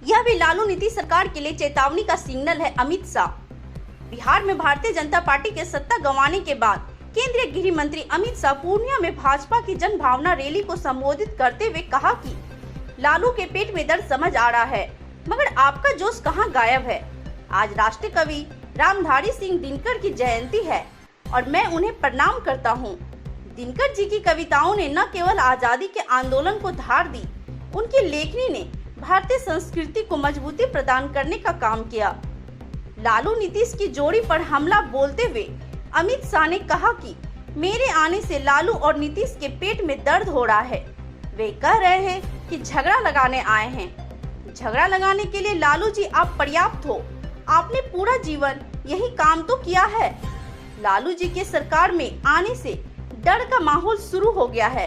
यह भी लालू नीतीश सरकार के लिए चेतावनी का सिग्नल है। अमित शाह। बिहार में भारतीय जनता पार्टी के सत्ता गंवाने के बाद केंद्रीय गृह मंत्री अमित शाह पूर्णिया में भाजपा की जन भावना रैली को संबोधित करते हुए कहा कि लालू के पेट में दर्द समझ आ रहा है, मगर आपका जोश कहां गायब है। आज राष्ट्रीय कवि रामधारी सिंह दिनकर की जयंती है और मैं उन्हें प्रणाम करता हूं। दिनकर जी की कविताओं ने न केवल आजादी के आंदोलन को धार दी, उनकी लेखनी ने भारतीय संस्कृति को मजबूती प्रदान करने का काम किया। लालू नीतीश की जोड़ी पर हमला बोलते हुए अमित शाह ने कहा कि मेरे आने से लालू और नीतीश के पेट में दर्द हो रहा है। वे कह रहे हैं कि झगड़ा लगाने आए हैं। झगड़ा लगाने के लिए लालू जी आप पर्याप्त हो, आपने पूरा जीवन यही काम तो किया है। लालू जी के सरकार में आने से डर का माहौल शुरू हो गया है।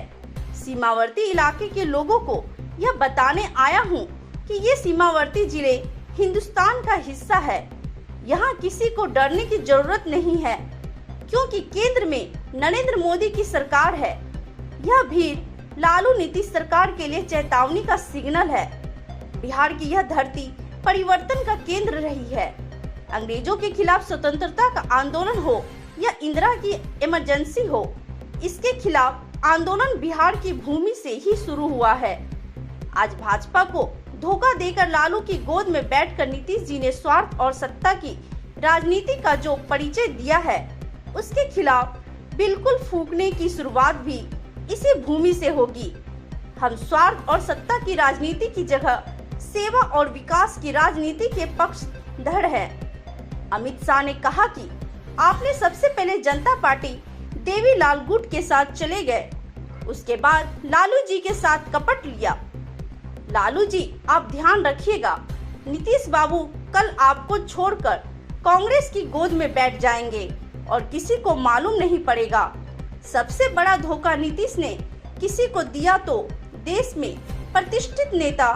सीमावर्ती इलाके के लोगों को यह बताने आया हूँ कि ये सीमावर्ती जिले हिंदुस्तान का हिस्सा है। यहाँ किसी को डरने की जरूरत नहीं है, क्योंकि केंद्र में नरेंद्र मोदी की सरकार है। यह भीड़ लालू नीतीश सरकार के लिए चेतावनी का सिग्नल है। बिहार की यह धरती परिवर्तन का केंद्र रही है। अंग्रेजों के खिलाफ स्वतंत्रता का आंदोलन हो या इंदिरा की इमरजेंसी हो, इसके खिलाफ आंदोलन बिहार की भूमि से ही शुरू हुआ है। आज भाजपा को धोखा देकर लालू की गोद में बैठकर नीतीश जी ने स्वार्थ और सत्ता की राजनीति का जो परिचय दिया है, उसके खिलाफ बिल्कुल फूंकने की शुरुआत भी इसी भूमि से होगी। हम स्वार्थ और सत्ता की राजनीति की जगह सेवा और विकास की राजनीति के पक्षधर हैं। अमित शाह ने कहा कि आपने सबसे पहले जनता पार्टी देवीलाल गुट के साथ चले गए, उसके बाद लालू जी के साथ कपट लिया। लालू जी आप ध्यान रखिएगा, नीतीश बाबू कल आपको छोड़कर कांग्रेस की गोद में बैठ जाएंगे और किसी को मालूम नहीं पड़ेगा। सबसे बड़ा धोखा नीतीश ने किसी को दिया तो देश में प्रतिष्ठित नेता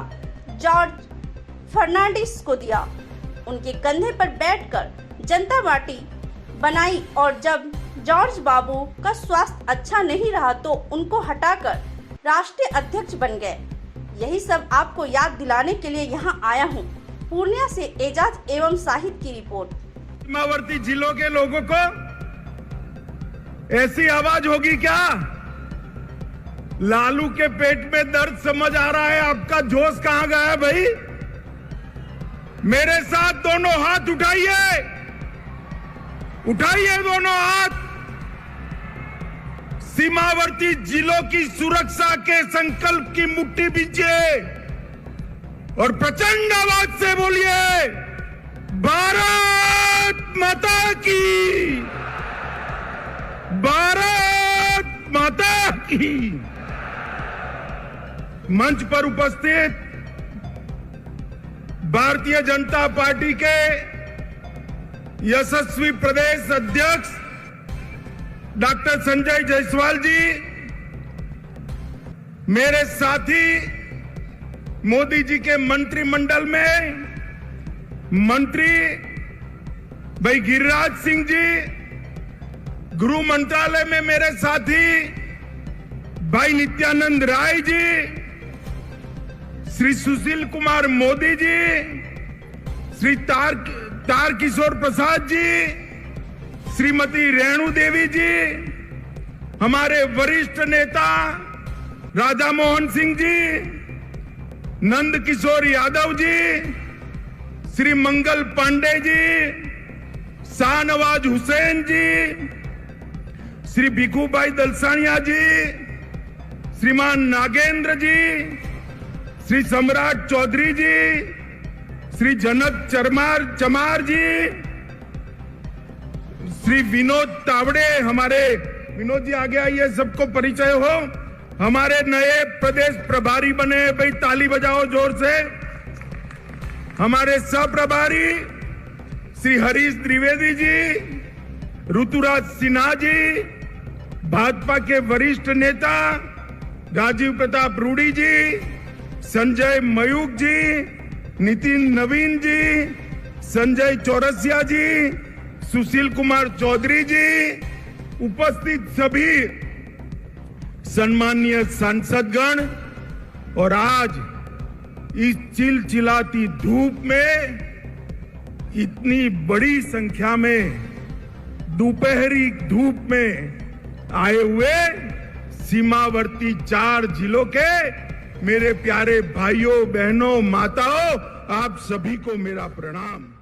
जॉर्ज फर्नांडिस को दिया। उनके कंधे पर बैठकर जनता पार्टी बनाई और जब जॉर्ज बाबू का स्वास्थ्य अच्छा नहीं रहा तो उनको हटाकर राष्ट्रीय अध्यक्ष बन गए। यही सब आपको याद दिलाने के लिए यहाँ आया हूँ। पूर्णिया से एजाज एवं साहिद की रिपोर्ट। सीमावर्ती जिलों के लोगों को ऐसी आवाज होगी क्या? लालू के पेट में दर्द समझ आ रहा है, आपका जोश कहां गया है भाई? मेरे साथ दोनों हाथ उठाइए, उठाइए दोनों हाथ। सीमावर्ती जिलों की सुरक्षा के संकल्प की मुट्ठी बीजिए और प्रचंड आवाज से बोलिए, भारत माता की, भारत माता की। मंच पर उपस्थित भारतीय जनता पार्टी के यशस्वी प्रदेश अध्यक्ष डॉक्टर संजय जायसवाल जी, मेरे साथी मोदी जी के मंत्रिमंडल में मंत्री भाई गिरिराज सिंह जी, गृह मंत्रालय में मेरे साथी भाई नित्यानंद राय जी, श्री सुशील कुमार मोदी जी, श्री तारकिशोर प्रसाद जी, श्रीमती रेणु देवी जी, हमारे वरिष्ठ नेता राधा मोहन सिंह जी, नंद किशोर यादव जी, श्री मंगल पांडे जी, शाहनवाज हुसैन जी, श्री भिखूभाई दलसानिया जी, श्रीमान नागेंद्र जी, श्री सम्राट चौधरी जी, श्री जनक चमार जी, श्री विनोद तावड़े, हमारे विनोद जी आगे आइए, सबको परिचय हो। हमारे नए प्रदेश प्रभारी बने भाई, ताली बजाओ जोर से। हमारे सह प्रभारी श्री हरीश द्विवेदी जी, ऋतुराज सिन्हा जी, भाजपा के वरिष्ठ नेता राजीव प्रताप रूडी जी, संजय मयूख जी, नितिन नवीन जी, संजय चौरसिया जी, सुशील कुमार चौधरी जी, उपस्थित सभी सम्मानीय सांसदगण और आज इस चिलचिलाती धूप में इतनी बड़ी संख्या में दोपहरी धूप में आए हुए सीमावर्ती 4 जिलों के मेरे प्यारे भाइयों बहनों माताओं, आप सभी को मेरा प्रणाम।